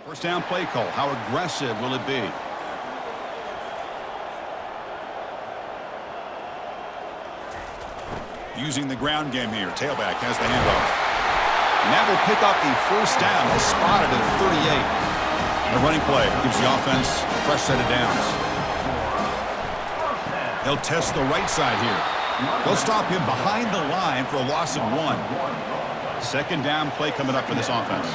First down play call. How aggressive will it be? Using the ground game here. Tailback has the handoff. And that will pick up the first down. They'll spot it at 38. The running play gives the offense a fresh set of downs. They'll test the right side here. They'll stop him behind the line for a loss of 1. Second down play coming up for this offense.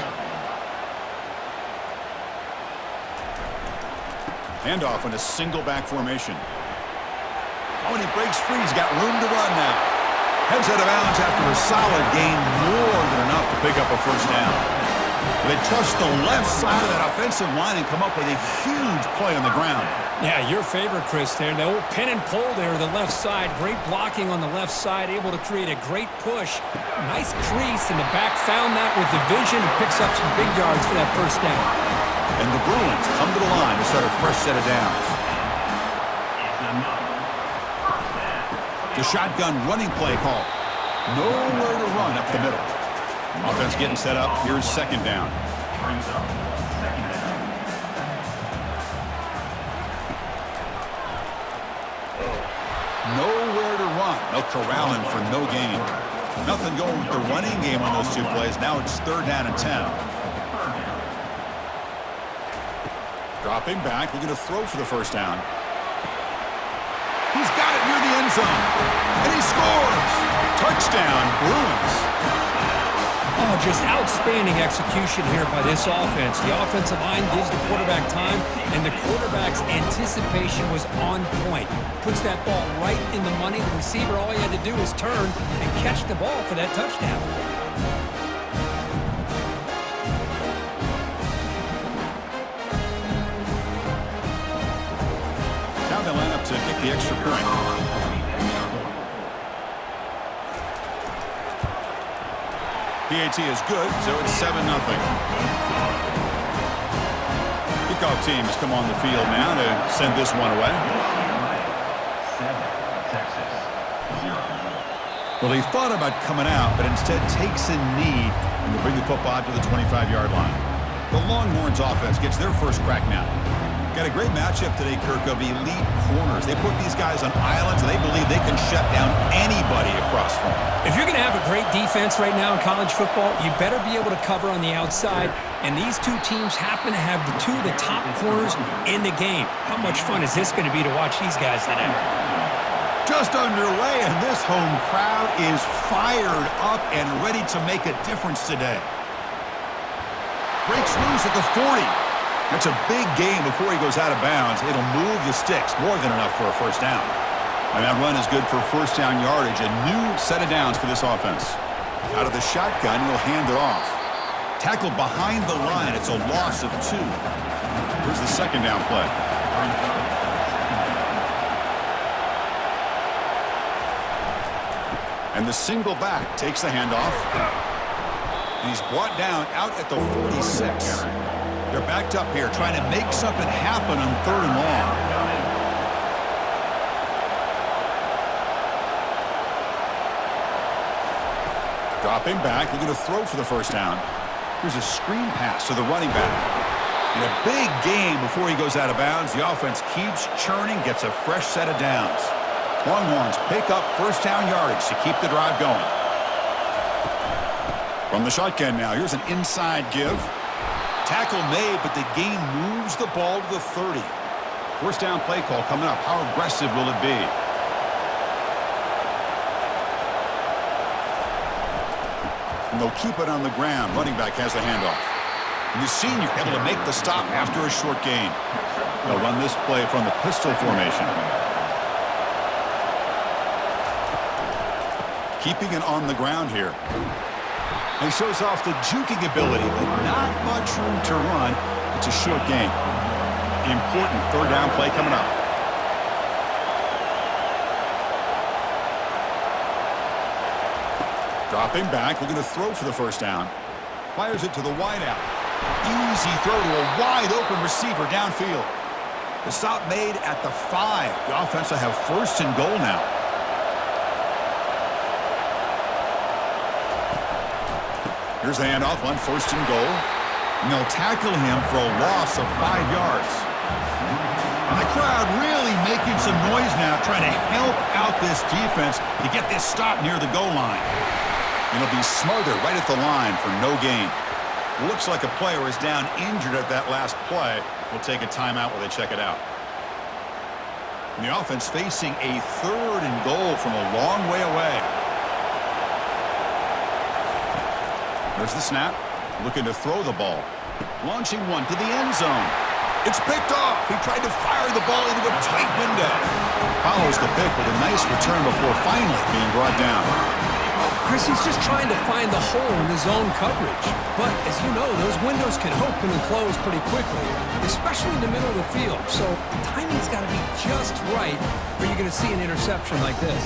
Handoff in a single back formation. Oh, and he breaks free. He's got room to run now. Heads out of bounds after a solid gain, more than enough to pick up a first down. They trust the left side of that offensive line and come up with a huge play on the ground. Yeah, your favorite, Chris, there. The old pin and pull there, the left side. Great blocking on the left side, able to create a great push. Nice crease, and the back found that with the vision and picks up some big yards for that first down. And the Bruins come to the line to start a fresh set of downs. The shotgun running play call. Nowhere to run up the middle. Offense getting set up. Here's second down. Nowhere to run. They'll corral him for no gain. Nothing going with the running game on those two plays. Now it's third down and 10. Dropping back. We're going to throw for the first down. He's got it near the end zone. And he scores. Touchdown, Bruins. Oh, just outstanding execution here by this offense. The offensive line gives the quarterback time, and the quarterback's anticipation was on point. Puts that ball right in the money. The receiver, all he had to do was turn and catch the ball for that touchdown. Now they line up to kick the extra point. PAT is good, so it's 7-0. Kickoff team has come on the field now to send this one away. Well, he thought about coming out, but instead takes a knee and will bring the football to the 25-yard line. The Longhorns offense gets their first crack now. Got a great matchup today, Kirk, of elite corners. They put these guys on islands, and they believe they can shut down anybody across from them. If you're going to have a great defense right now in college football, you better be able to cover on the outside, and these two teams happen to have two of the top corners in the game. How much fun is this going to be to watch these guys today? Just underway, and this home crowd is fired up and ready to make a difference today. Breaks loose at the 40. That's a big gain before he goes out of bounds. It'll move the sticks, more than enough for a first down. And that run is good for first down yardage. A new set of downs for this offense. Out of the shotgun, he'll hand it off. Tackled behind the line. It's a loss of 2. Here's the second down play. And the single back takes the handoff. And he's brought down out at the 46. They're backed up here, trying to make something happen on third and long. Dropping back, we're going to throw for the first down. Here's a screen pass to the running back. And a big gain before he goes out of bounds. The offense keeps churning, gets a fresh set of downs. Longhorns pick up first down yardage to keep the drive going. From the shotgun now, here's an inside give. Tackle made, but the gain moves the ball to the 30. First down play call coming up. How aggressive will it be? And they'll keep it on the ground. Running back has the handoff. And the senior able to make the stop after a short gain. They'll run this play from the pistol formation. Keeping it on the ground here. He shows off the juking ability, but not much room to run. It's a short gain. Important third down play coming up. Dropping back, we're going to throw for the first down. Fires it to the wideout. Easy throw to a wide open receiver downfield. The stop made at the 5. The offense will have first and goal now. Here's the handoff on first and goal. And they'll tackle him for a loss of 5 yards. And the crowd really making some noise now, trying to help out this defense to get this stop near the goal line. It'll be smothered right at the line for no gain. Looks like a player is down injured at that last play. We'll take a timeout while they check it out. And the offense facing a 3rd and goal from a long way away. There's the snap. Looking to throw the ball. Launching one to the end zone. It's picked off. He tried to fire the ball into a tight window. Follows the pick with a nice return before finally being brought down. Chris, he's just trying to find the hole in the zone coverage. But, as you know, those windows can open and close pretty quickly, especially in the middle of the field. So the timing's got to be just right or you're going to see an interception like this.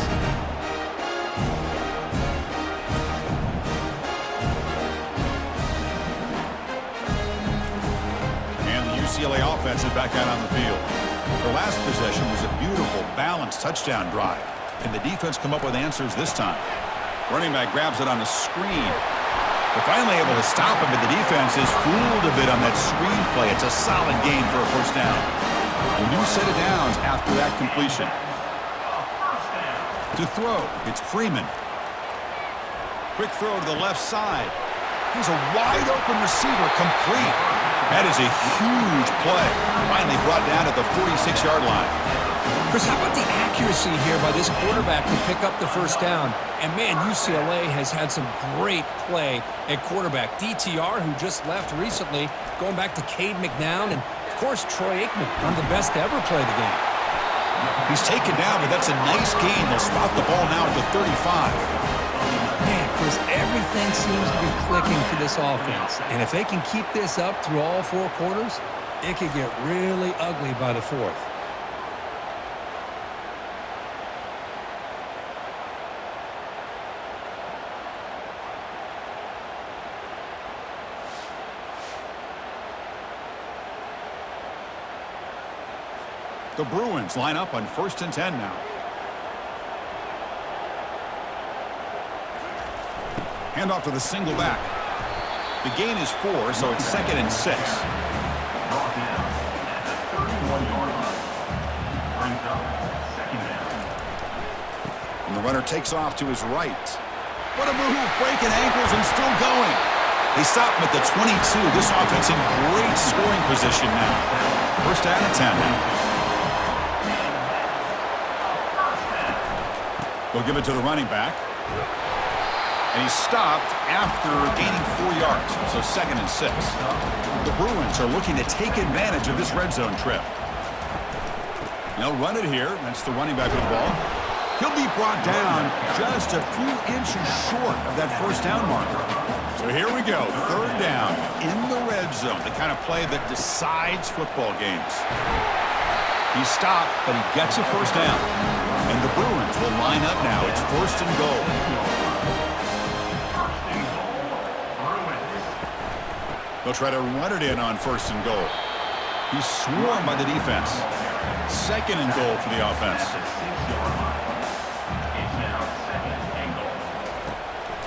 And the UCLA offense is back out on the field. Their last possession was a beautiful, balanced touchdown drive. Can the defense come up with answers this time? Running back grabs it on the screen. They're finally able to stop him, but the defense is fooled a bit on that screen play. It's a solid gain for a first down. A new set of downs after that completion. To throw, it's Freeman. Quick throw to the left side. Here's a wide-open receiver, complete. That is a huge play. Finally brought down at the 46-yard line. Chris, how about the accuracy here by this quarterback to pick up the first down? And, man, UCLA has had some great play at quarterback. DTR, who just left recently, going back to Cade McNown, and, of course, Troy Aikman, one of the best to ever play the game. He's taken down, but that's a nice gain. They'll spot the ball now at the 35. Man, Chris, everything seems to be clicking for this offense. And if they can keep this up through all 4 quarters, it could get really ugly by the 4th. The Bruins line up on 1st and 10 now. Hand off to the single back. The gain is 4, so it's 2nd and 6. And the runner takes off to his right. What a move, breaking ankles and still going. They stop him at the 22. This offense in great scoring position now. 1st down and 10. They'll give it to the running back. And he's stopped after gaining 4 yards, so 2nd and 6. The Bruins are looking to take advantage of this red zone trip. They'll run it here. That's the running back with the ball. He'll be brought down just a few inches short of that 1st down marker. So here we go, 3rd down in the red zone, the kind of play that decides football games. He stopped, but he gets a 1st down. And the Bruins will line up now. It's 1st and goal. They'll try to run it in on 1st and goal. He's swarmed by the defense. 2nd and goal for the offense.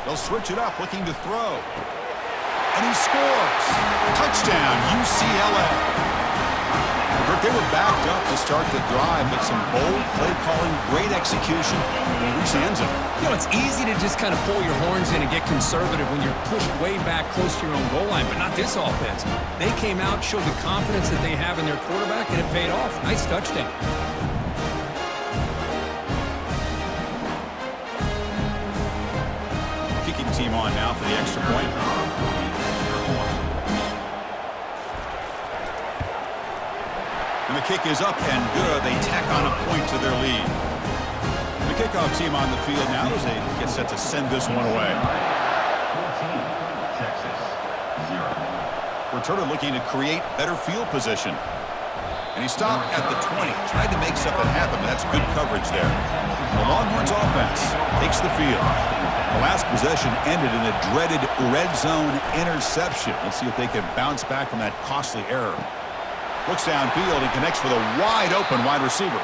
They'll switch it up, looking to throw. And he scores. Touchdown, UCLA. They were backed up to start the drive, but some bold play calling, great execution, and reach the end zone. You know, it's easy to just kind of pull your horns in and get conservative when you're pushed way back close to your own goal line, but not this offense. They came out, showed the confidence that they have in their quarterback, and it paid off. Nice touchdown. Kicking team on now for the extra point. And the kick is up and good. They tack on a point to their lead. The kickoff team on the field now as they get set to send this one away. 14, Texas, 0. Returner looking to create better field position. And he stopped at the 20. Tried to make something happen, but that's good coverage there. The Longhorns offense takes the field. The last possession ended in a dreaded red zone interception. Let's see if they can bounce back from that costly error. Looks downfield and connects with a wide-open wide receiver.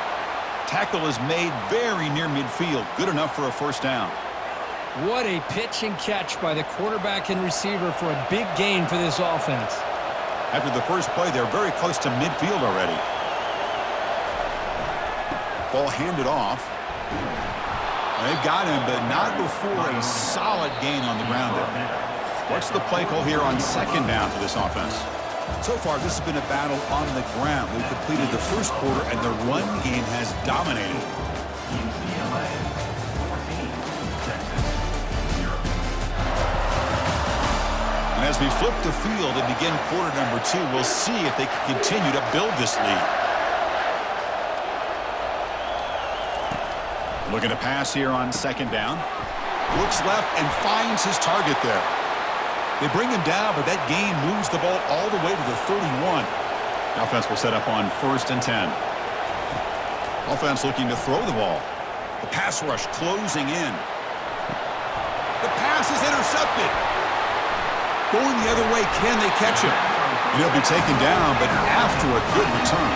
Tackle is made very near midfield. Good enough for a 1st down. What a pitch and catch by the quarterback and receiver for a big gain for this offense. After the first play, they're very close to midfield already. Ball handed off. They've got him, but not before a solid gain on the ground there. What's the play call here on second down for this offense? So far, this has been a battle on the ground. We've completed the first quarter, and the run game has dominated. UCLA 14, Texas 0. And as we flip the field and begin quarter number 2, we'll see if they can continue to build this lead. Looking to pass here on second down. Looks left and finds his target there. They bring him down, but that gain moves the ball all the way to the 31. The offense will set up on 1st and 10. Offense looking to throw the ball. The pass rush closing in. The pass is intercepted. Going the other way, can they catch him? And he'll be taken down, but after a good return.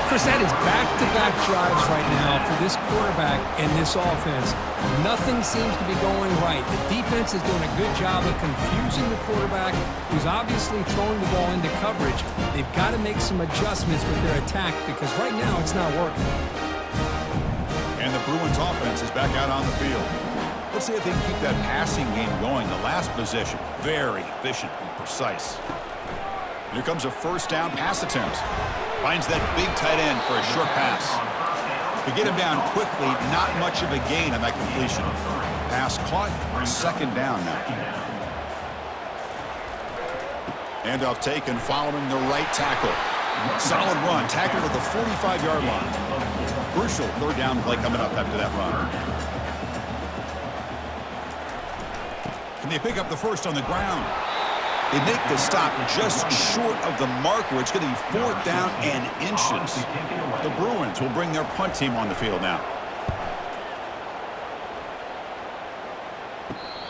Chris, that is back-to-back drives right now for this quarterback and this offense. Nothing seems to be going right. The defense is doing a good job of confusing the quarterback, who's obviously throwing the ball into coverage. They've got to make some adjustments with their attack because right now it's not working. And the Bruins offense is back out on the field. Let's see if they can keep that passing game going. The last possession, very efficient and precise. Here comes a first down pass attempt. Finds that big tight end for a short pass. To get him down quickly, not much of a gain on that completion. Pass caught, second down now. Handoff taken following the right tackle. Solid run, tackled at the 45-yard line. Crucial third down play coming up after that run. Can they pick up the first on the ground? They make the stop just short of the marker. It's going to be 4th down and inches. The Bruins will bring their punt team on the field now.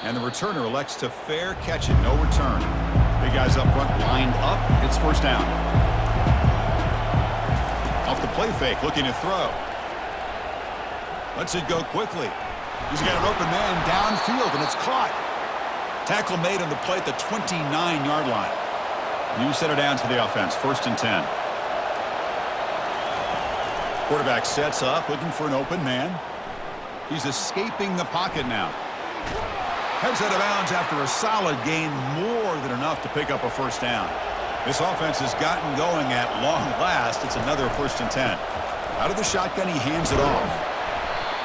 And the returner elects to fair catch it, no return. Big guys up front lined up. It's first down. Off the play fake, looking to throw. Lets it go quickly. He's got an open man downfield, and it's caught. Tackle made on the play at the 29-yard line. New set of downs for the offense, 1st and 10. Quarterback sets up, looking for an open man. He's escaping the pocket now. Heads out of bounds after a solid gain, more than enough to pick up a first down. This offense has gotten going at long last. It's another 1st and 10. Out of the shotgun, he hands it off.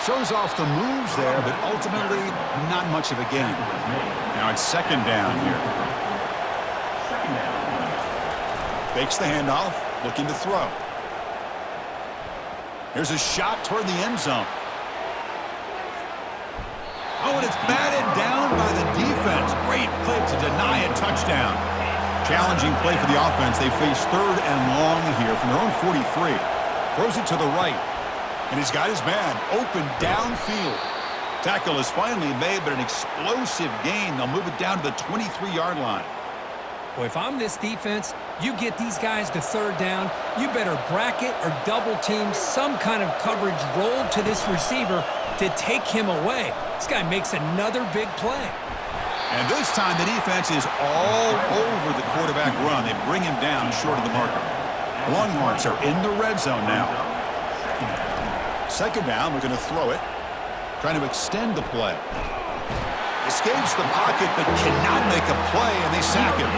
Shows off the moves there, but ultimately not much of a gain. Now it's second down here. Fakes the handoff, looking to throw. Here's a shot toward the end zone. Oh, and it's batted down by the defense. Great play to deny a touchdown. Challenging play for the offense. They face 3rd and long here from their own 43. Throws it to the right. And he's got his man open downfield. Tackle is finally made, but an explosive gain. They'll move it down to the 23-yard line. Boy, if I'm this defense, you get these guys to 3rd down, you better bracket or double team some kind of coverage roll to this receiver to take him away. This guy makes another big play. And this time the defense is all over the quarterback run. They bring him down short of the marker. Longhorns are in the red zone now. Second down, we're going to throw it. Trying to extend the play. Escapes the pocket, but cannot make a play, and they sack him.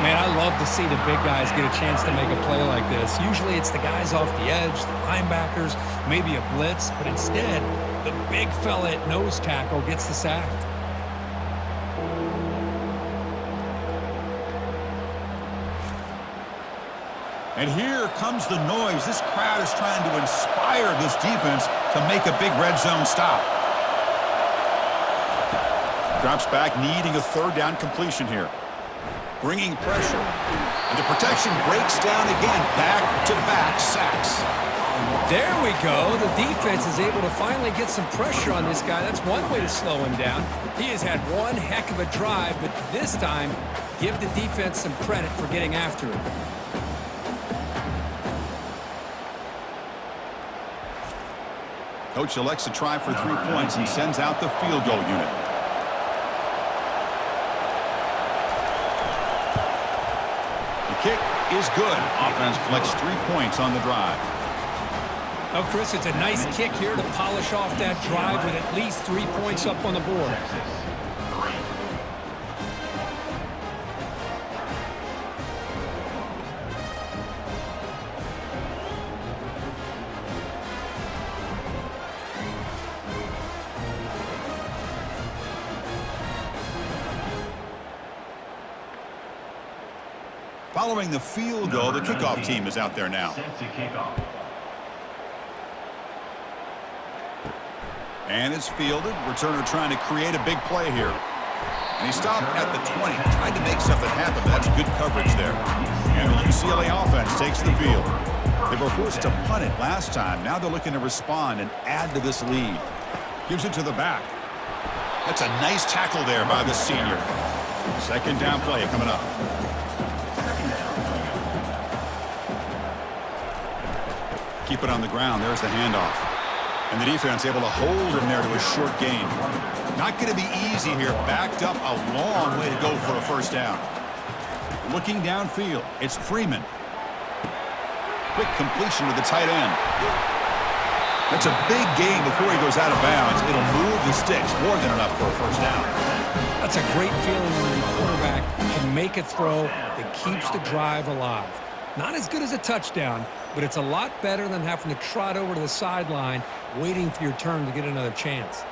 Man, I love to see the big guys get a chance to make a play like this. Usually it's the guys off the edge, the linebackers, maybe a blitz, but instead, the big fella at nose tackle gets the sack. And here comes the noise. This crowd is trying to inspire this defense to make a big red zone stop. Drops back, needing a 3rd down completion here. Bringing pressure. And the protection breaks down again. Back-to-back sacks. There we go. The defense is able to finally get some pressure on this guy. That's one way to slow him down. He has had one heck of a drive, but this time, give the defense some credit for getting after him. Coach elects to try for 3 points and sends out the field goal unit. kick is good. Offense collects 3 points on the drive. Oh, Chris, it's a nice kick here to polish off that drive with at least 3 points up on the board. Following the field goal, the kickoff team is out there now. Set to kick off. And it's fielded. Returner trying to create a big play here. And he stopped at the 20. Tried to make something happen, but that's good coverage there. And the UCLA offense takes the field. They were forced to punt it last time. Now they're looking to respond and add to this lead. Gives it to the back. That's a nice tackle there by the senior. Second down play coming up. Keep it on the ground. There's the handoff. And the defense able to hold him there to a short gain. Not going to be easy here. Backed up a long way to go for a first down. Looking downfield, it's Freeman. Quick completion to the tight end. That's a big gain before he goes out of bounds. It'll move the sticks. More than enough for a first down. That's a great feeling when your quarterback can make a throw that keeps the drive alive. Not as good as a touchdown, but it's a lot better than having to trot over to the sideline waiting for your turn to get another chance.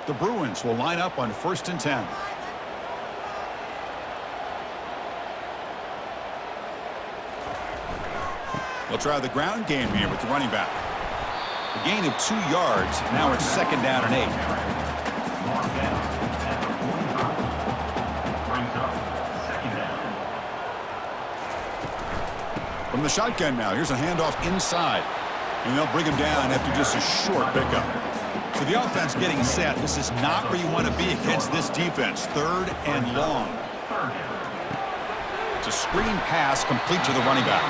The Bruins will line up on 1st and 10. They'll try the ground game here with the running back. A gain of 2 yards. Now it's 2nd down and 8. Mark down at the 45. Brings up 2nd down. From the shotgun now, here's a handoff inside. And they'll bring him down after just a short pickup. So the offense getting set. This is not where you want to be against this defense. 3rd and long. It's a screen pass complete to the running back.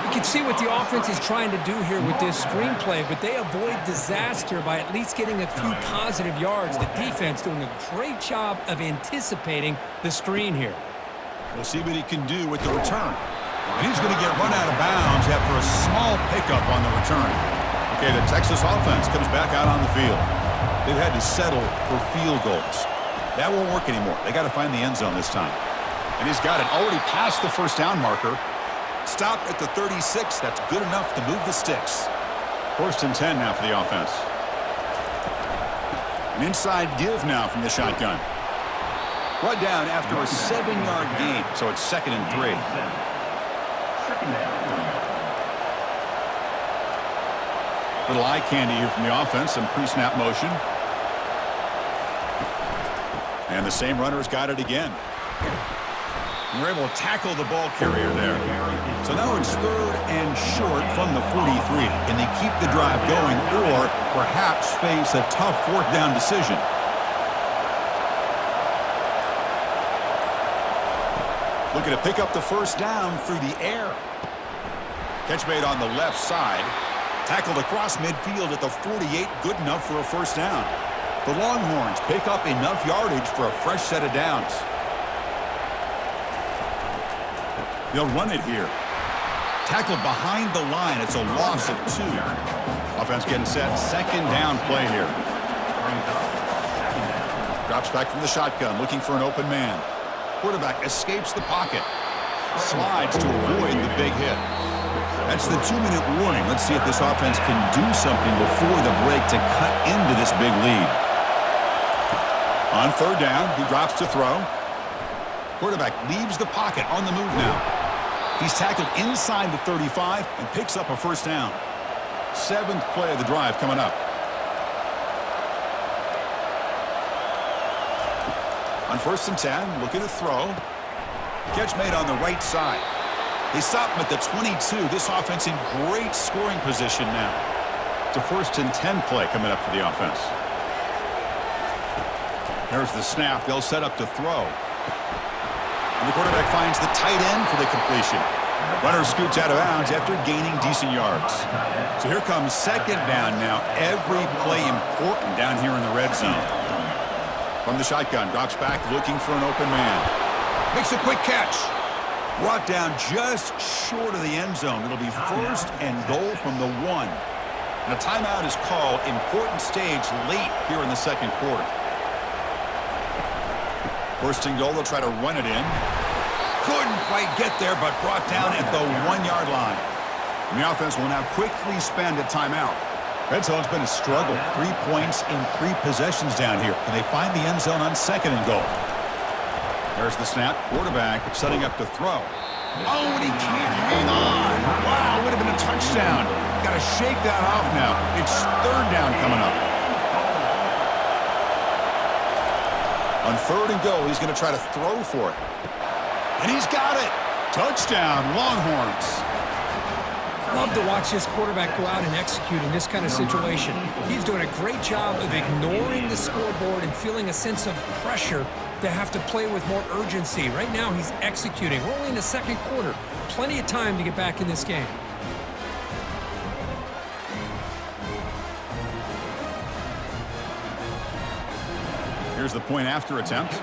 You can see what the offense is trying to do here with this screenplay, but they avoid disaster by at least getting a few positive yards. The defense doing a great job of anticipating the screen here. We'll see what he can do with the return. And he's going to get run out of bounds after a small pickup on the return. Okay, the Texas offense comes back out on the field. They've had to settle for field goals. That won't work anymore. They got to find the end zone this time. And he's got it already past the first down marker. Stop at the 36. That's good enough to move the sticks. 1st and 10 now for the offense. An inside give now from the shotgun. Brought down after a 7-yard gain, so it's 2nd and 3. 2nd down. Little eye candy here from the offense, some pre-snap motion. And the same runner's got it again. And they're able to tackle the ball carrier there. So now it's 3rd and short from the 43. Can they keep the drive going or perhaps face a tough 4th down decision? Looking to pick up the first down through the air. Catch made on the left side. Tackled across midfield at the 48. Good enough for a first down. The Longhorns pick up enough yardage for a fresh set of downs. They'll run it here. Tackled behind the line. It's a loss of 2. Offense getting set. 2nd down play here. Drops back from the shotgun, looking for an open man. Quarterback escapes the pocket. Slides to avoid the big hit. That's the 2-minute warning. Let's see if this offense can do something before the break to cut into this big lead. On 3rd down, he drops to throw. Quarterback leaves the pocket on the move now. He's tackled inside the 35 and picks up a first down. 7th play of the drive coming up. On 1st and 10, looking to throw. Catch made on the right side. They stop him at the 22. This offense in great scoring position now. It's a 1st and 10 play coming up for the offense. There's the snap. They'll set up to throw. And the quarterback finds the tight end for the completion. Runner scoots out of bounds after gaining decent yards. So here comes second down now. Every play important down here in the red zone. From the shotgun, drops back looking for an open man. Makes a quick catch. Brought down just short of the end zone. It'll be first and goal from the 1. And a timeout is called. Important stage late here in the second quarter. First and goal, they'll try to run it in. Couldn't quite get there, but brought down at the 1-yard line. And the offense will now quickly spend a timeout. Red zone's been a struggle. 3 points in 3 possessions down here. Can they find the end zone on second and goal? There's the snap. Quarterback setting up to throw. Oh, and he can't hang on. Wow, would have been a touchdown. Got to shake that off now. It's third down coming up. On third and goal, he's going to try to throw for it. And he's got it. Touchdown, Longhorns. Love to watch this quarterback go out and execute in this kind of situation. He's doing a great job of ignoring the scoreboard and feeling a sense of pressure to have to play with more urgency. Right now, he's executing. We're only in the second quarter. Plenty of time to get back in this game. Here's the point after attempt.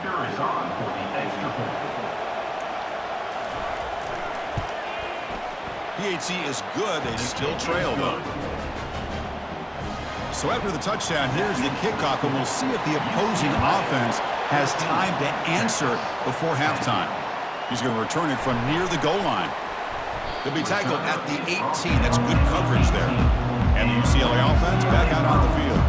PHC is good. They still trail, though. So after the touchdown, here's the kickoff, and we'll see if the opposing offense has time to answer before halftime. He's going to return it from near the goal line. He'll be tackled at the 18. That's good coverage there. And the UCLA offense back out on the field.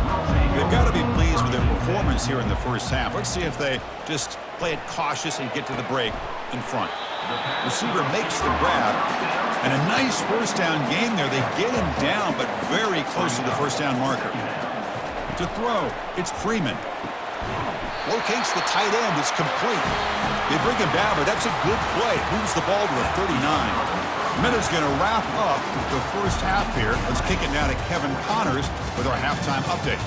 They've got to be pleased with their performance here in the first half. Let's see if they just play it cautious and get to the break in front. Receiver makes the grab. And a nice first down game there. They get him down, but very close to the first down marker. To throw, it's Freeman. Locates the tight end. It's complete. They bring him down, but that's a good play. Moves the ball to the 39. Minute's going to wrap up the first half here. Let's kick it now to Kevin Connors with our halftime update.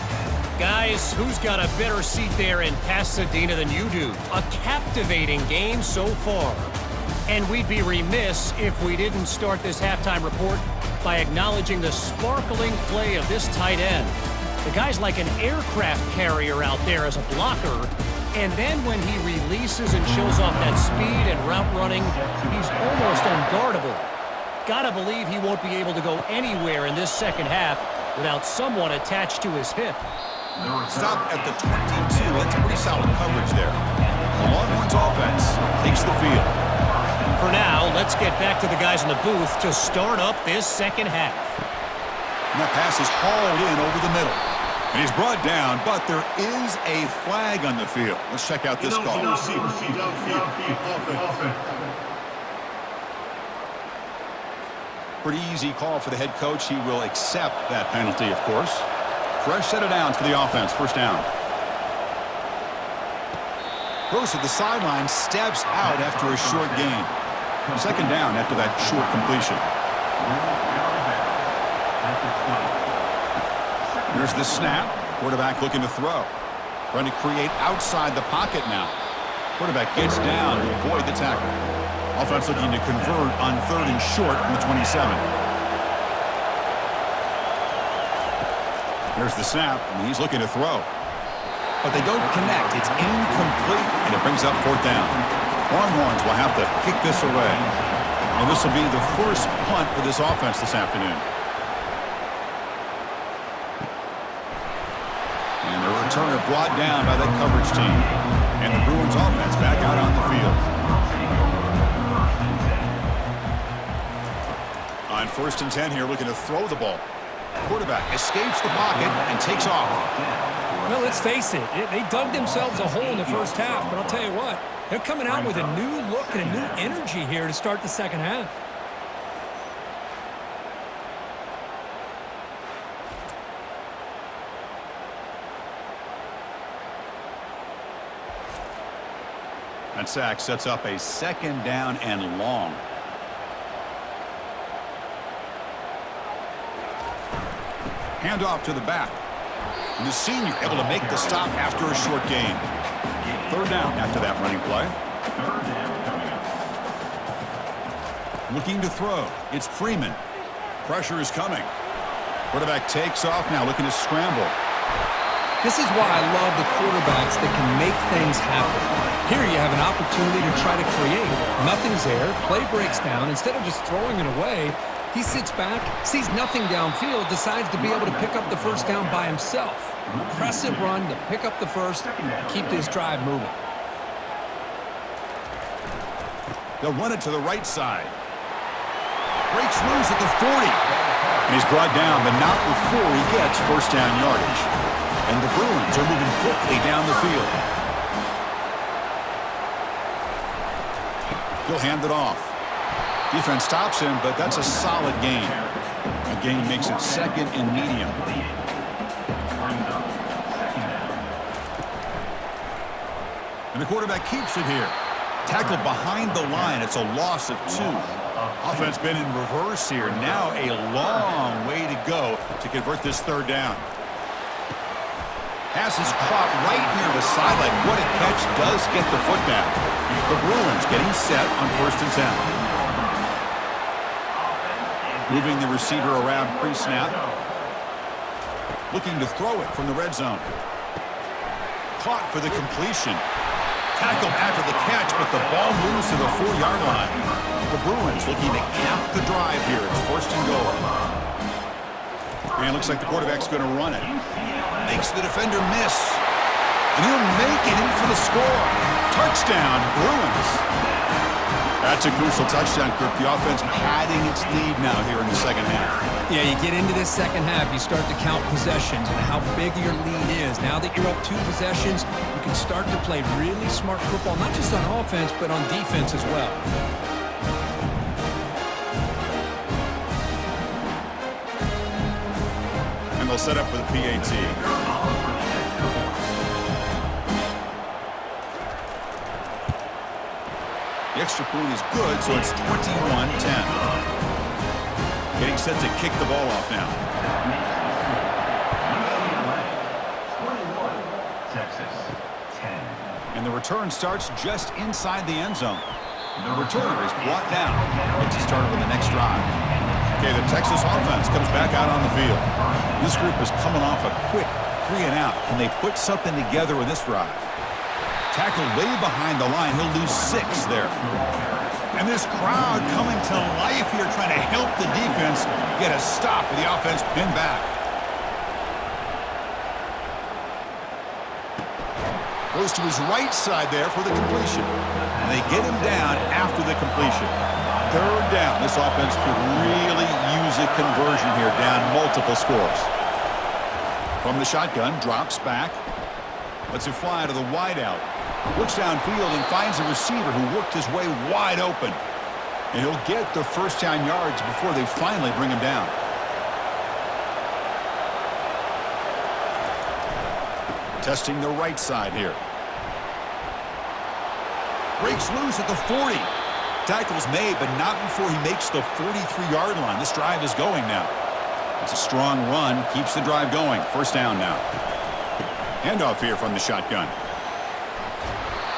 Guys, who's got a better seat there in Pasadena than you do? A captivating game so far. And we'd be remiss if we didn't start this halftime report by acknowledging the sparkling play of this tight end. The guy's like an aircraft carrier out there as a blocker. And then when he releases and shows off that speed and route running, he's almost unguardable. Gotta believe he won't be able to go anywhere in this second half without someone attached to his hip. Stop at the 22. That's pretty solid coverage there. The Longhorns offense takes the field. For now, let's get back to the guys in the booth to start up this second half. And that pass is hauled in over the middle. And he's brought down, but there is a flag on the field. Let's check out this call. Pretty easy call for the head coach. He will accept that penalty, of course. Fresh set of downs for the offense. First down. Goes to the sideline, steps out after a short gain. Second down after that short completion. Here's the snap. Quarterback looking to throw. Trying to create outside the pocket now. Quarterback gets down to avoid the tackle. Offense looking to convert on third and short from the 27. Here's the snap, and he's looking to throw. But they don't connect. It's incomplete, and it brings up fourth down. Longhorns will have to kick this away. And this will be the first punt for this offense this afternoon. And the returner brought down by that coverage team. And the Bruins offense back out on the field. On first and 10 here, looking to throw the ball. Quarterback escapes the pocket and takes off. Well, let's face it, they dug themselves a hole in the first half, but I'll tell you what, they're coming out with a new look and a new energy here to start the second half. That sack sets up a second down and long. Handoff to the back. And the senior able to make the stop after a short gain. Third down after that running play. Looking to throw. It's Freeman. Pressure is coming. Quarterback takes off now, looking to scramble. This is why I love the quarterbacks that can make things happen. Here you have an opportunity to try to create. Nothing's there. Play breaks down. Instead of just throwing it away, he sits back, sees nothing downfield, decides to be able to pick up the first down by himself. Impressive run to pick up the first, keep this drive moving. They'll run it to the right side. Breaks loose at the 40. And he's brought down, but not before he gets first down yardage. And the Bruins are moving quickly down the field. He'll hand it off. Defense stops him, but that's a solid gain. A gain makes it second and medium. And the quarterback keeps it here. Tackled behind the line. It's a loss of 2. Offense been in reverse here. Now a long way to go to convert this third down. Pass is caught right near the sideline. What a catch does get the foot down. The Bruins getting set on first and 10. Moving the receiver around pre-snap. Looking to throw it from the red zone. Caught for the completion. Tackled after the catch, but the ball moves to the 4-yard line. The Bruins looking to cap the drive here. It's first and goal. And it looks like the quarterback's going to run it. Makes the defender miss. And he'll make it in for the score. Touchdown, Bruins. That's a crucial touchdown, Kirk. The offense padding its lead now here in the second half. Yeah, you get into this second half, you start to count possessions and how big your lead is. Now that you're up 2 possessions, you can start to play really smart football, not just on offense, but on defense as well. And they'll set up for the PAT. The extra point is good, so it's 21-10. Getting set to kick the ball off now. 21, Texas, 10. And the return starts just inside the end zone. The returner is brought down. Gets you started on the next drive. Okay, the Texas offense comes back out on the field. This group is coming off a quick 3 and out. Can they put something together in this drive? Tackled way behind the line. He'll lose 6 there. And this crowd coming to life here, trying to help the defense get a stop with the offense pinned back. Goes to his right side there for the completion. And they get him down after the completion. Third down. This offense could really use a conversion here, down multiple scores. From the shotgun, drops back. Lets it fly to the wideout. Looks downfield and finds a receiver who worked his way wide open. And he'll get the first down yards before they finally bring him down. Testing the right side here. Breaks loose at the 40. Tackle's made, but not before he makes the 43-yard line. This drive is going now. It's a strong run. Keeps the drive going. First down now. Handoff here from the shotgun.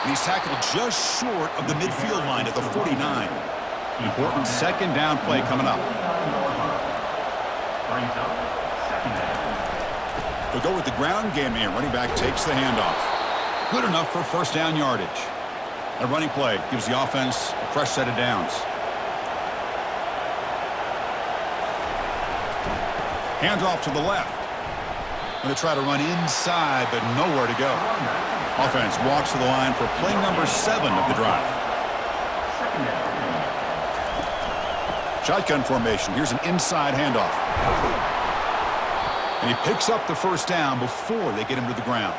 And he's tackled just short of the midfield line at the 49. An important second down play coming up. They'll go with the ground game here. Running back takes the handoff. Good enough for first down yardage. A running play gives the offense a fresh set of downs. Handoff to the left. Going to try to run inside, but nowhere to go. Offense walks to the line for play number 7 of the drive. Shotgun formation. Here's an inside handoff. And he picks up the first down before they get him to the ground.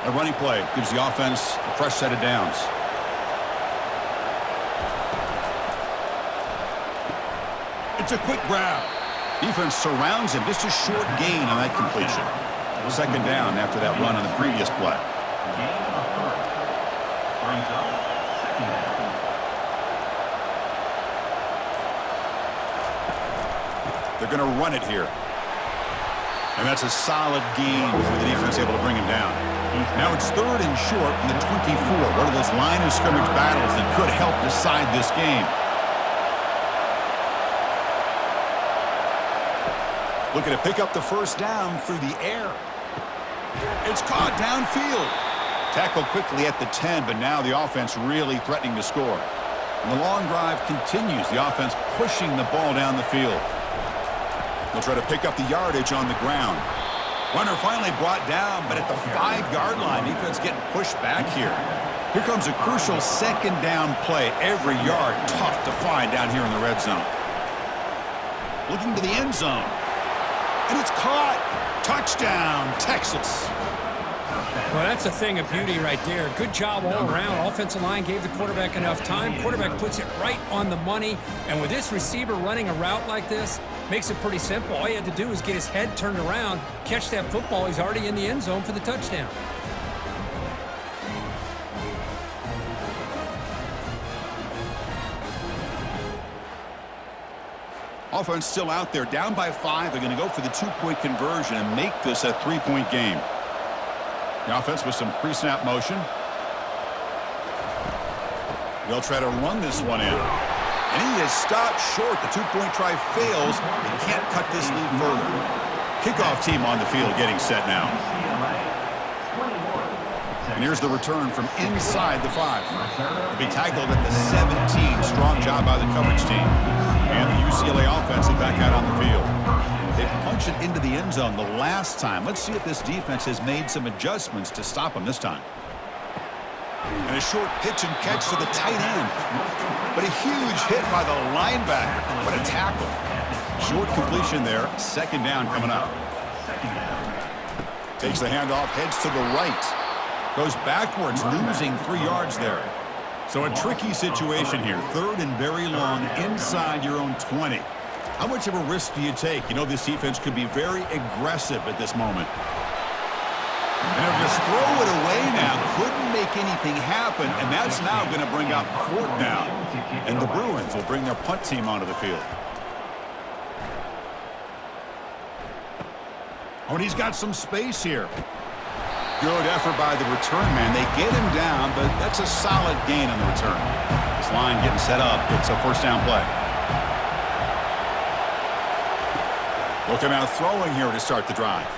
A running play gives the offense a fresh set of downs. It's a quick grab. Defense surrounds him. Just a short gain on that completion. Second down after that run on the previous play. They're going to run it here. And that's a solid gain for the defense able to bring him down. Now it's third and short from the 24. One of those line of scrimmage battles that could help decide this game. Looking to pick up the first down through the air. It's caught downfield. Tackled quickly at the 10, but now the offense really threatening to score. And the long drive continues. The offense pushing the ball down the field. They'll try to pick up the yardage on the ground. Runner finally brought down, but at the 5-yard line, defense getting pushed back here. Here comes a crucial second down play. Every yard tough to find down here in the red zone. Looking to the end zone. And it's caught. Touchdown, Texas. Well, that's a thing of beauty right there. Good job all around. Offensive line gave the quarterback enough time. Quarterback puts it right on the money. And with this receiver running a route like this, makes it pretty simple. All he had to do is get his head turned around, catch that football. He's already in the end zone for the touchdown. Offense still out there, down by 5. They're going to go for the 2-point conversion and make this a 3-point game. The offense with some pre-snap motion. They'll try to run this one in. And he is stopped short. The 2-point try fails. They can't cut this lead further. Kickoff team on the field getting set now. And here's the return from inside the 5. He'll be tackled at the 17. Strong job by the coverage team. And the UCLA offense is back out on the field. They punch it into the end zone the last time. Let's see if this defense has made some adjustments to stop them this time. And a short pitch and catch to the tight end. But a huge hit by the linebacker. What a tackle. Short completion there. Second down coming up. Takes the handoff, heads to the right. Goes backwards, losing 3 yards there. So a tricky situation here. 3rd and very long inside your own 20. How much of a risk do you take? You know this defense could be very aggressive at this moment. And they'll just throw it away now. Couldn't make anything happen, and that's now going to bring up 4th down. And the Bruins will bring their punt team onto the field. Oh, and he's got some space here. Good effort by the return man. They get him down, but that's a solid gain on the return. This line getting set up. It's a first down play. Looking out throwing here to start the drive.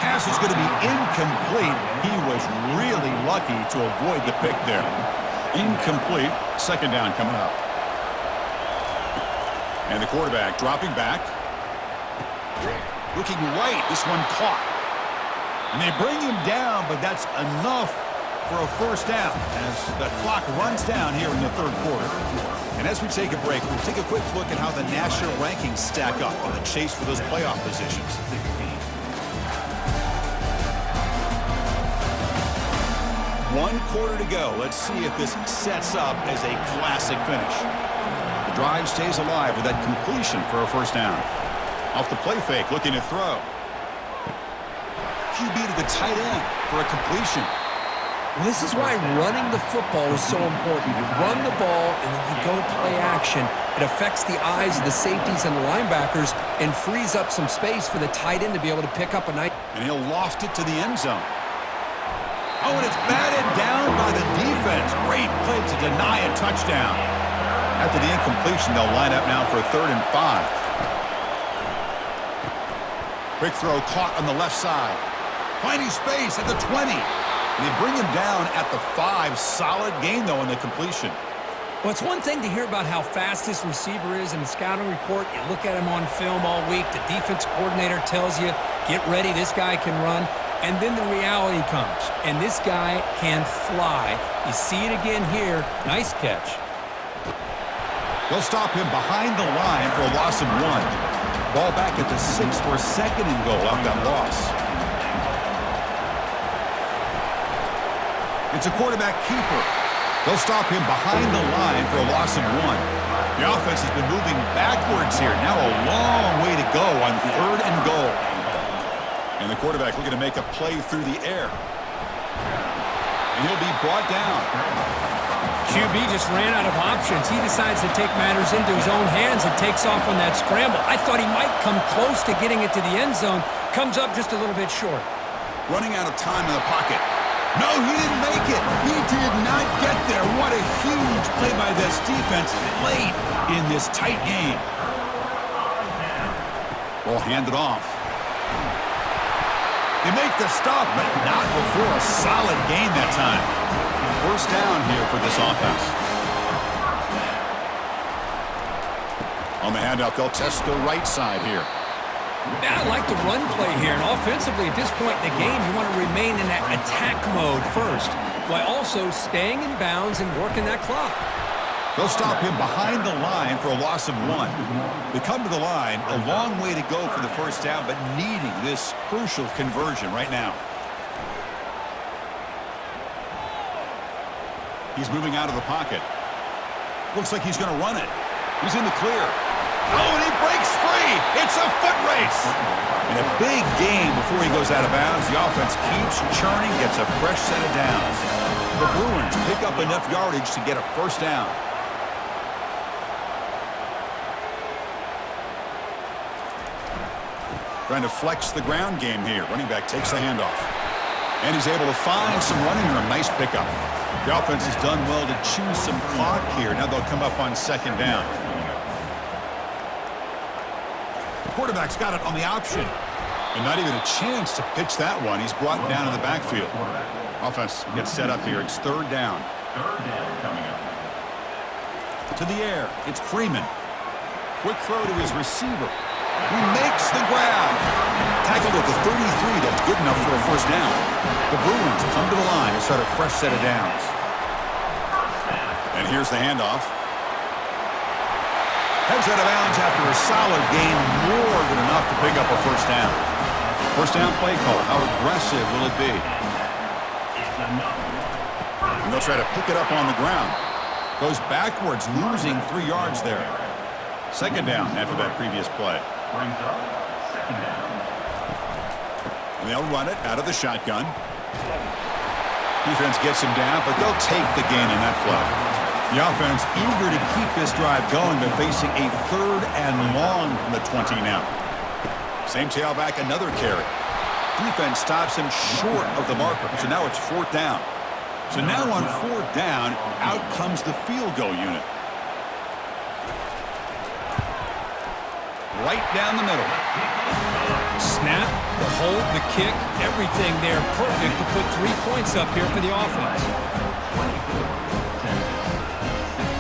Pass is going to be incomplete. He was really lucky to avoid the pick there. Incomplete. Second down coming up. And the quarterback dropping back. Looking right. This one caught. And they bring him down, but that's enough for a first down as the clock runs down here in the 3rd quarter. And as we take a break, we'll take a quick look at how the national rankings stack up in the chase for those playoff positions. 1 quarter to go. Let's see if this sets up as a classic finish. The drive stays alive with that completion for a first down. Off the play fake, looking to throw. QB to the tight end for a completion. Well, this is why running the football is so important. You run the ball and then you go play action. It affects the eyes of the safeties and the linebackers and frees up some space for the tight end to be able to pick up a nice. And he'll loft it to the end zone. Oh, and it's batted down by the defense. Great play to deny a touchdown. After the incompletion, they'll line up now for a 3rd and 5. Quick throw caught on the left side. Finding space at the 20. And they bring him down at the 5. Solid gain, though, in the completion. Well, it's one thing to hear about how fast this receiver is in the scouting report. You look at him on film all week. The defense coordinator tells you, get ready, this guy can run. And then the reality comes, and this guy can fly. You see it again here. Nice catch. They'll stop him behind the line for a loss of 1. Ball back at the 6 for a 2nd and goal off that loss. It's a quarterback keeper. They'll stop him behind the line for a loss of 1. The offense has been moving backwards here. Now a long way to go on 3rd and goal. And the quarterback looking to make a play through the air. And he'll be brought down. QB just ran out of options. He decides to take matters into his own hands and takes off on that scramble. I thought he might come close to getting it to the end zone. Comes up just a little bit short. Running out of time in the pocket. No, he didn't make it. He did not get there. What a huge play by this defense late in this tight game. Ball handed off. They make the stop, but not before a solid gain that time. First down here for this offense. On the handoff, they'll test the right side here. I like the run play here, and offensively at this point in the game, you want to remain in that attack mode first, while also staying in bounds and working that clock. They'll stop him behind the line for a loss of 1. They come to the line, a long way to go for the first down, but needing this crucial conversion right now. He's moving out of the pocket. Looks like he's going to run it. He's in the clear. Oh, and he breaks free. It's a foot race. And a big game before he goes out of bounds. The offense keeps churning, gets a fresh set of downs. The Bruins pick up enough yardage to get a first down. Trying to flex the ground game here. Running back takes the handoff. And he's able to find some running room. Nice pickup. The offense has done well to chew some clock here. Now they'll come up on second down. The quarterback's got it on the option. And not even a chance to pitch that one. He's brought down in the backfield. Offense gets set up here. It's third down. Third down coming up. To the air. It's Freeman. Quick throw to his receiver. He makes the grab. Tackled at the 33. That's good enough for a first down. The Bruins come to the line and start a fresh set of downs. And here's the handoff. Heads out of bounds after a solid gain, more than enough to pick up a first down. First down play call. How aggressive will it be? And they'll try to pick it up on the ground. Goes backwards, losing 3 yards there. Second down after that previous play. Brings up second down. And they'll run it out of the shotgun. Defense gets him down, but they'll take the gain in that play. The offense eager to keep this drive going, but facing a third and long from the 20 now. Same tailback, another carry. Defense stops him short of the marker, so now it's fourth down. So now on fourth down, out comes the field goal unit. Right down the middle. Snap, the hold, the kick, everything there perfect to put 3 points up here for the offense. 24, Texas, 60.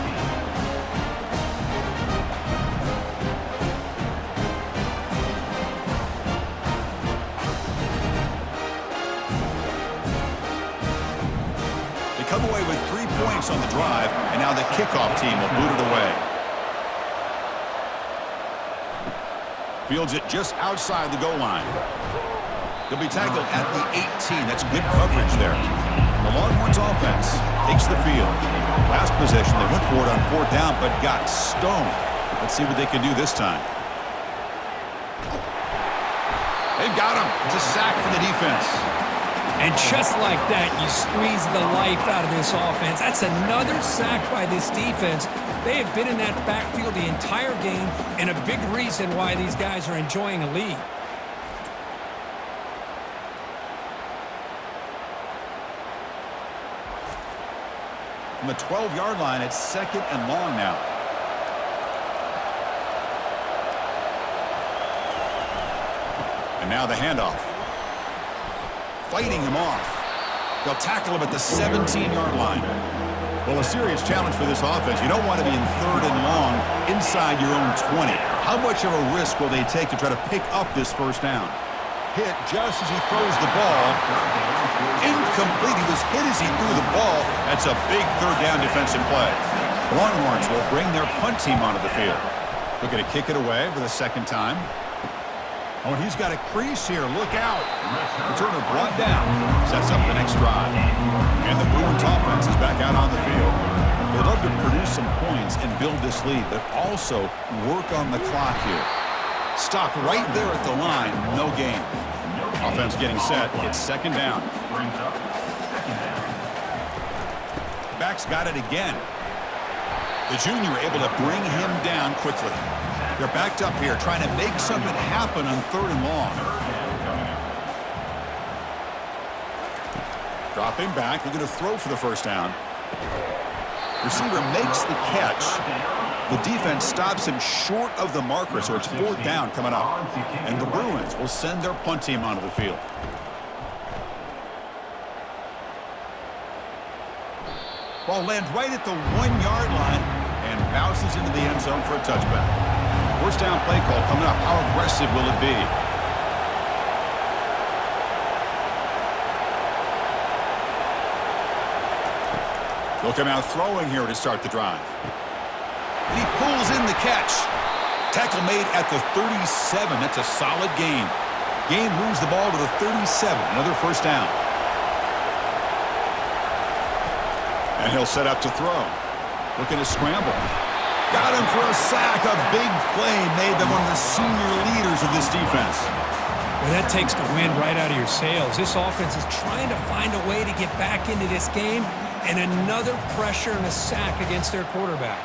They come away with 3 points on the drive, and now the kickoff team will boot it away. Fields it just outside the goal line. He'll be tackled at the 18. That's good coverage there. The Longhorns offense takes the field. Last possession, they went for it on fourth down, but got stoned. Let's see what they can do this time. They've got him. It's a sack for the defense. And just like that, you squeeze the life out of this offense. That's another sack by this defense. They have been in that backfield the entire game, and a big reason why these guys are enjoying a lead. From the 12-yard line, it's second and long now. And now the handoff. Fighting him off. They'll tackle him at the 17-yard line. Well, a serious challenge for this offense. You don't want to be in third and long inside your own 20. How much of a risk will they take to try to pick up this first down? Hit just as he throws the ball. Incomplete. He was hit as he threw the ball. That's a big third down defensive play. Longhorns will bring their punt team onto the field. Looking to kick it away for the second time. Oh, and he's got a crease here. Look out. Returner brought down. Sets up the next drive. And the Bruins offense is back out on the field. They'd love to produce some points and build this lead, but also work on the clock here. Stopped right there at the line. No gain. Offense getting set. It's second down. Brings up second down. Back's got it again. The junior able to bring him down quickly. They're backed up here trying to make something happen on third and long. Dropping back. They're going to throw for the first down. Receiver makes the catch. The defense stops him short of the marker, so it's fourth down coming up. And the Bruins will send their punt team onto the field. Ball lands right at the 1-yard line and bounces into the end zone for a touchback. First down play call coming up. How aggressive will it be? They'll come out throwing here to start the drive. And he pulls in the catch. Tackle made at the 37. That's a solid gain. Gain moves the ball to the 37. Another first down. And he'll set up to throw. Looking to scramble. Got him for a sack. A big play made them one of the senior leaders of this defense. Well, that takes the wind right out of your sails. This offense is trying to find a way to get back into this game, and another pressure and a sack against their quarterback.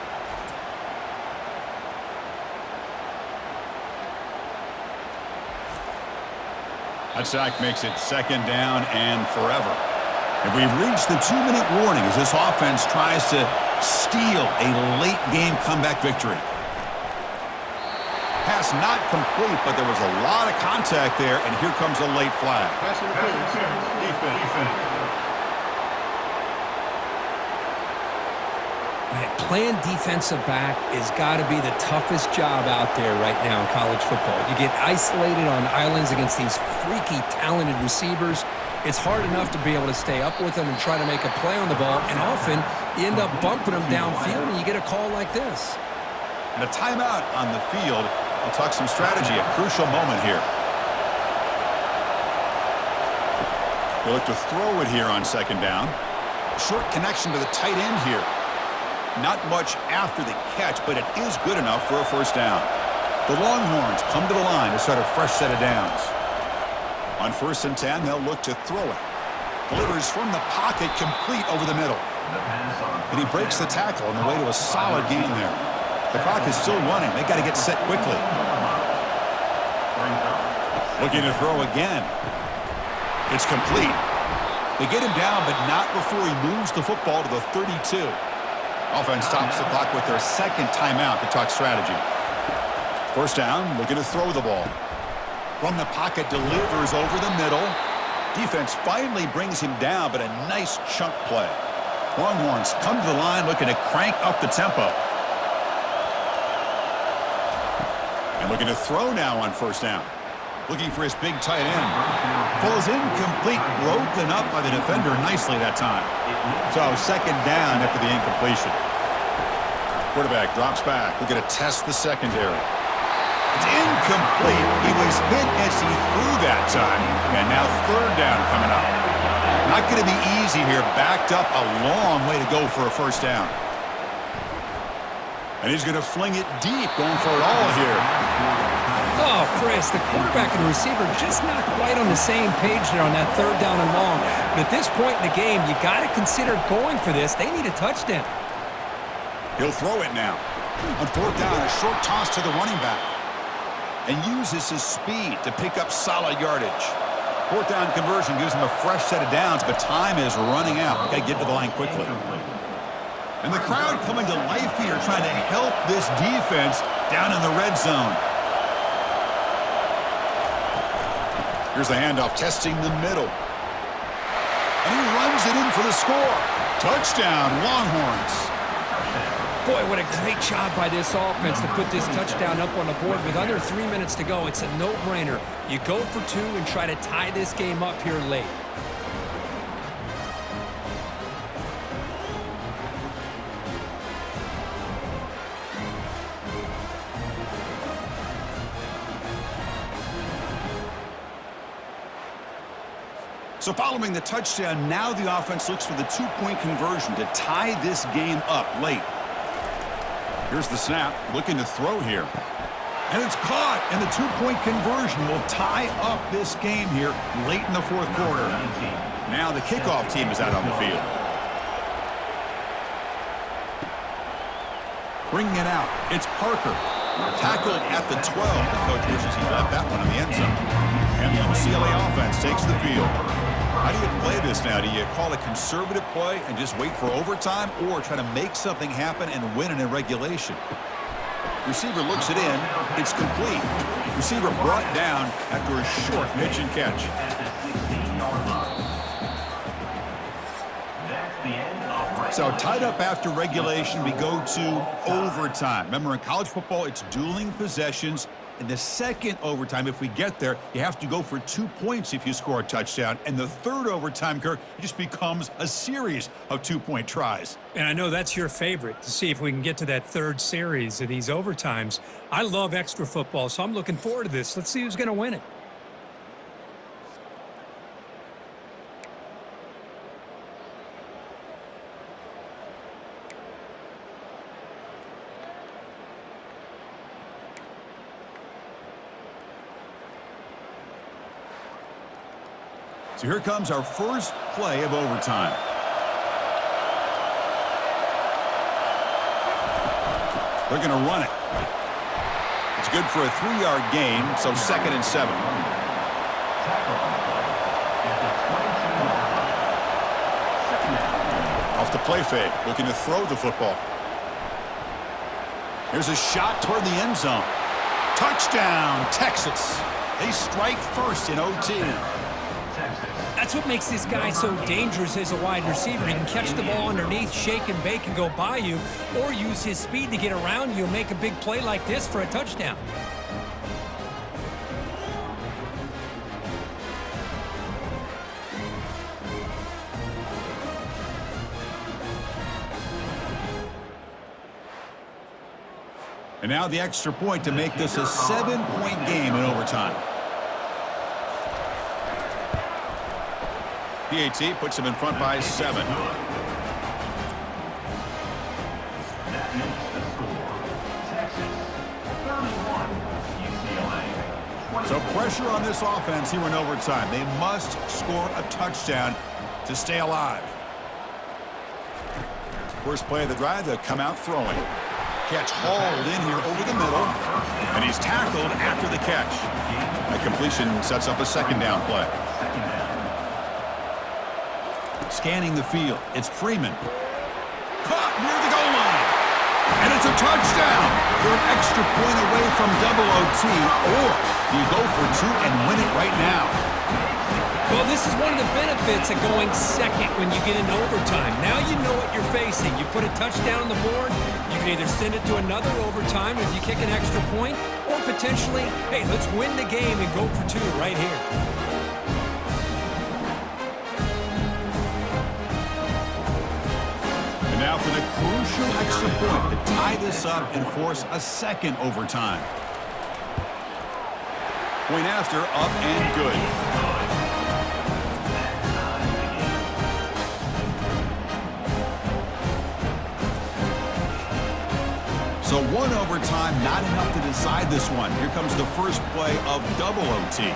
That sack makes it second down and forever. And we've reached the 2-minute warning as this offense tries to steal a late-game comeback victory. Pass not complete, but there was a lot of contact there, and here comes a late flag. Defense. Man, playing defensive back has got to be the toughest job out there right now in college football. You get isolated on islands against these freaky, talented receivers. It's hard enough to be able to stay up with them and try to make a play on the ball, and often you end up bumping them downfield and you get a call like this. And a timeout on the field. We'll talk some strategy, a crucial moment here. They look to throw it here on second down. Short connection to the tight end here. Not much after the catch, but it is good enough for a first down. The Longhorns come to the line to start a fresh set of downs. On 1st and 10, they'll look to throw it. Delivers from the pocket, complete over the middle. And he breaks the tackle on the way to a solid gain there. The clock is still running. They've got to get set quickly. Looking to throw again. It's complete. They get him down, but not before he moves the football to the 32. Offense stops the clock with their second timeout to talk strategy. First down, looking to throw the ball. From the pocket, delivers over the middle. Defense finally brings him down, but a nice chunk play. Longhorns come to the line looking to crank up the tempo. And looking to throw now on first down. Looking for his big tight end. Falls incomplete, broken up by the defender nicely that time. So second down after the incompletion. Quarterback drops back. Looking to test the secondary. It's incomplete. He was hit as he threw that time. And now third down coming up. Not going to be easy here. Backed up a long way to go for a first down. And he's going to fling it deep, going for it all here. Oh, Chris, the quarterback and the receiver just not quite on the same page there on that third down and long. But at this point in the game, you got to consider going for this. They need a touchdown. He'll throw it now. On fourth down, a short toss to the running back. And uses his speed to pick up solid yardage. Fourth down conversion gives him a fresh set of downs, but time is running out. Got to get to the line quickly. And the crowd coming to life here, trying to help this defense down in the red zone. Here's the handoff, testing the middle. And he runs it in for the score. Touchdown, Longhorns. Boy, what a great job by this offense to put this touchdown up on the board with under 3 minutes to go. It's a no-brainer. You go for two and try to tie this game up here late. So following the touchdown, now the offense looks for the two-point conversion to tie this game up late. Here's the snap, looking to throw here. And it's caught, and the two-point conversion will tie up this game here late in the fourth quarter. Now the kickoff team is out on the field. Bringing it out, it's Parker. Tackled at the 12. The coach wishes he left that one in the end zone. And the UCLA offense takes the field. How do you play this now? Do you call a conservative play and just wait for overtime, or try to make something happen and win in regulation? Receiver looks it in. It's complete. Receiver brought down after a short pitch and catch. So tied up after regulation, we go to overtime. Remember, in college football, it's dueling possessions. In the second overtime, if we get there, you have to go for 2 points if you score a touchdown. And the third overtime, Kirk, it just becomes a series of 2-point tries. And I know that's your favorite, to see if we can get to that third series of these overtimes. I love extra football, so I'm looking forward to this. Let's see who's going to win it. So here comes our first play of overtime. They're going to run it. It's good for a 3-yard gain, so 2nd and 7. Off the play fake, looking to throw the football. Here's a shot toward the end zone. Touchdown, Texas. They strike first in OT. That's what makes this guy so dangerous as a wide receiver. He can catch the ball underneath, shake and bake, and go by you, or use his speed to get around you and make a big play like this for a touchdown. And now the extra point to make this a 7-point game in overtime. PAT puts him in front by 7. That makes the score. Texas 31, UCLA 21. So pressure on this offense here in overtime. They must score a touchdown to stay alive. First play of the drive, they'll come out throwing. Catch hauled in here over the middle, and he's tackled after the catch. A completion sets up a 2nd down play. Scanning the field, it's Freeman. Caught near the goal line. And it's a touchdown. You're an extra point away from double OT, or you go for 2 and win it right now. Well, this is one of the benefits of going second when you get into overtime. Now you know what you're facing. You put a touchdown on the board, you can either send it to another overtime if you kick an extra point, or potentially, hey, let's win the game and go for 2 right here. And now for the crucial extra point to tie this up and force a 2nd overtime. Point after, up and good. So 1 overtime, not enough to decide this one. Here comes the first play of double OT.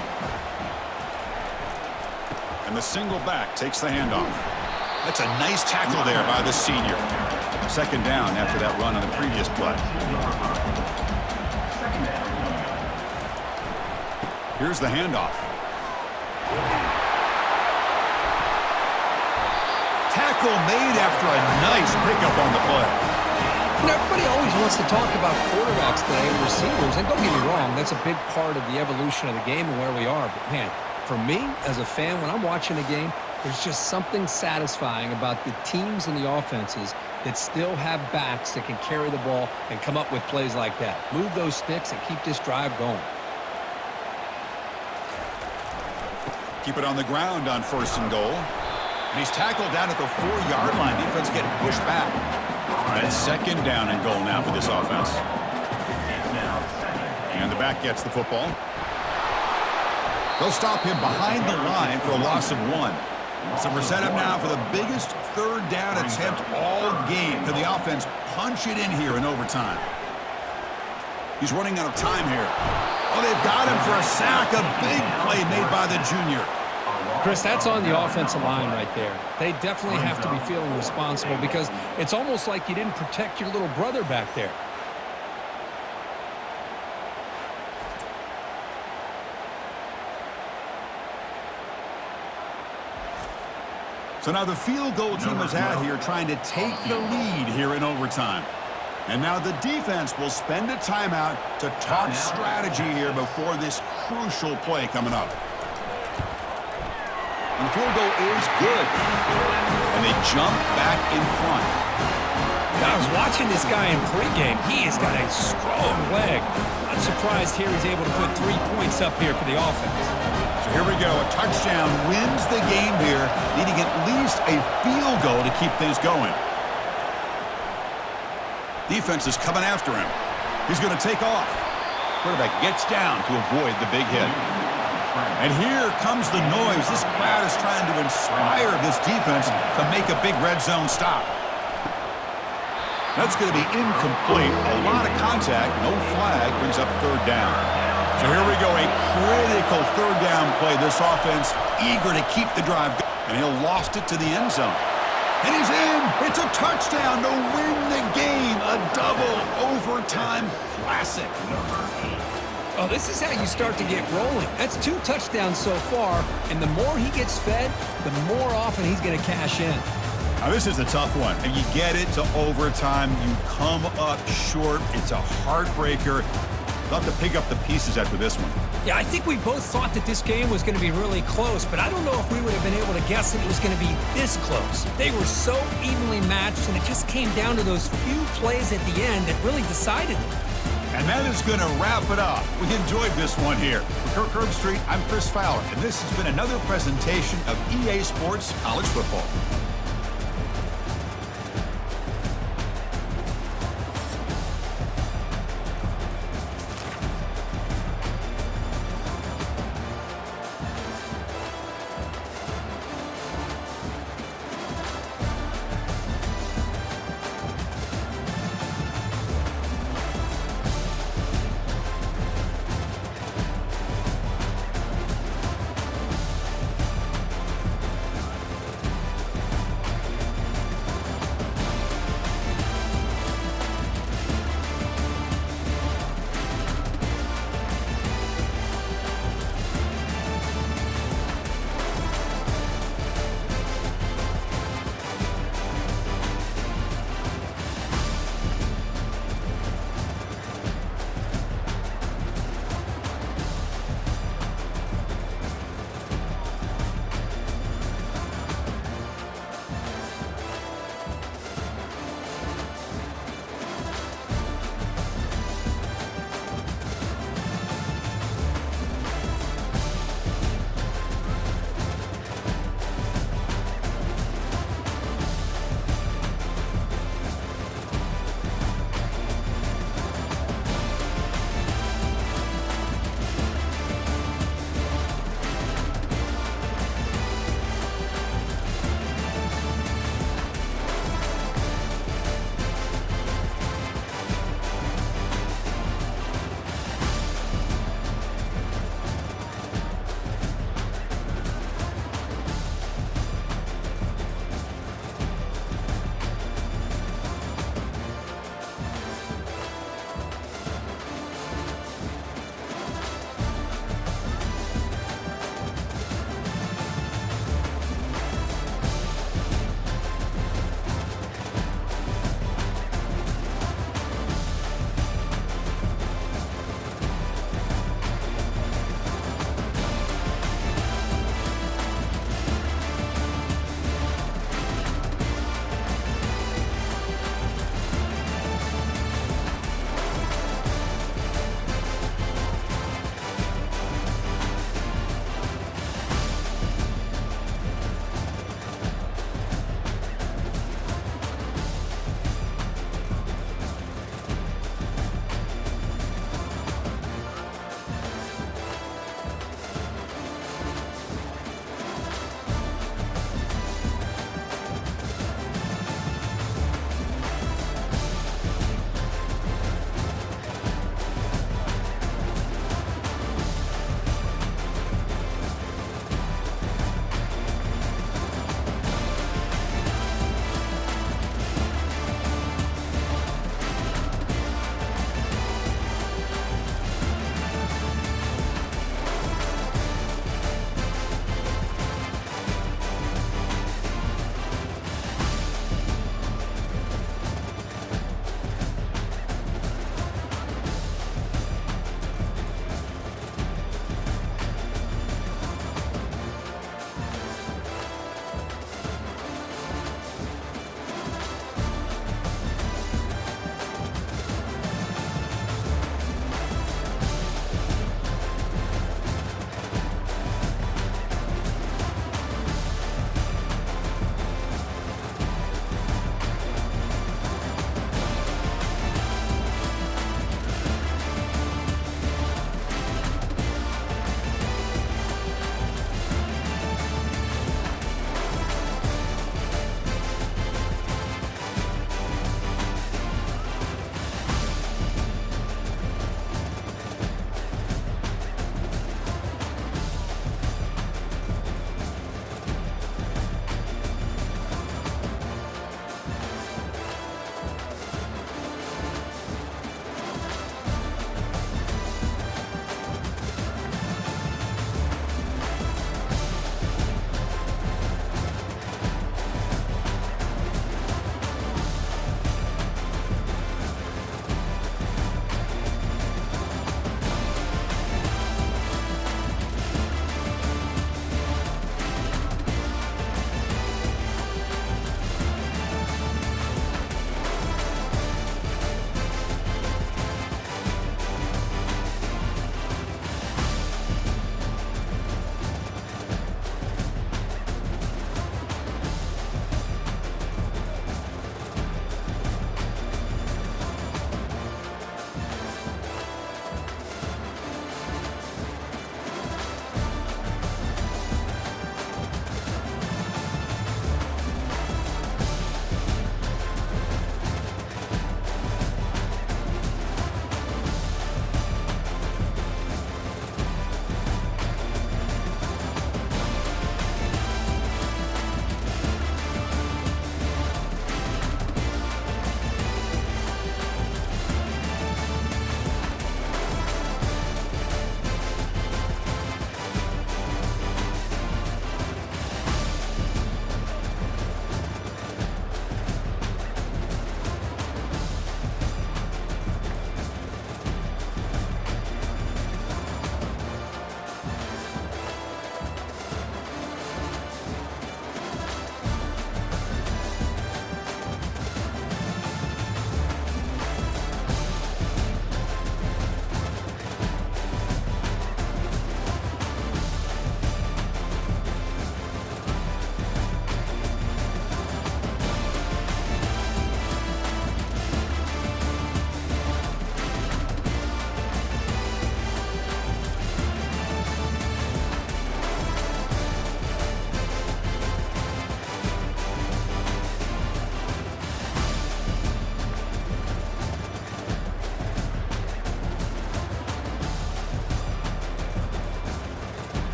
And the single back takes the handoff. That's a nice tackle there by the senior. 2nd down after that run on the previous play. Here's the handoff. Tackle made after a nice pickup on the play. You know, everybody always wants to talk about quarterbacks today and receivers, and don't get me wrong, that's a big part of the evolution of the game and where we are. But, man, for me, as a fan, when I'm watching a game, there's just something satisfying about the teams and the offenses that still have backs that can carry the ball and come up with plays like that. Move those sticks and keep this drive going. Keep it on the ground on 1st and goal. And he's tackled down at the 4-yard line. Defense getting pushed back. And it's 2nd down and goal now for this offense. And the back gets the football. They'll stop him behind the line for a loss of 1. So we're set up now for the biggest 3rd down attempt all game. Can the offense punch it in here in overtime? He's running out of time here. Oh, they've got him for a sack. A big play made by the junior. Chris, that's on the offensive line right there. They definitely have to be feeling responsible because it's almost like you didn't protect your little brother back there. So now the field goal team is out here trying to take the lead here in overtime. And now the defense will spend a timeout to talk strategy here before this crucial play coming up. And the field goal is good. And they jump back in front. I was watching this guy in pregame. He has got a strong leg. Not surprised here he's able to put 3 points up here for the offense. So here we go. A touchdown wins the game here, needing at least a field goal to keep things going. Defense is coming after him. He's going to take off. Quarterback gets down to avoid the big hit. And here comes the noise. This crowd is trying to inspire this defense to make a big red zone stop. That's going to be incomplete. A lot of contact. No flag. Brings up third down. So here we go. A critical third down play. This offense eager to keep the drive going. And he'll loft it to the end zone. And he's in. It's a touchdown to win the game. A double overtime classic. Oh, this is how you start to get rolling. That's 2 touchdowns so far, and the more he gets fed, the more often he's going to cash in. Now, this is a tough one. And you get it to overtime. You come up short. It's a heartbreaker. They'll have to pick up the pieces after this one. Yeah, I think we both thought that this game was going to be really close, but I don't know if we would have been able to guess that it was going to be this close. They were so evenly matched, and it just came down to those few plays at the end that really decided it. And that is going to wrap it up. We enjoyed this one here. For Kirk Herbstreit, I'm Chris Fowler, and this has been another presentation of EA Sports College Football.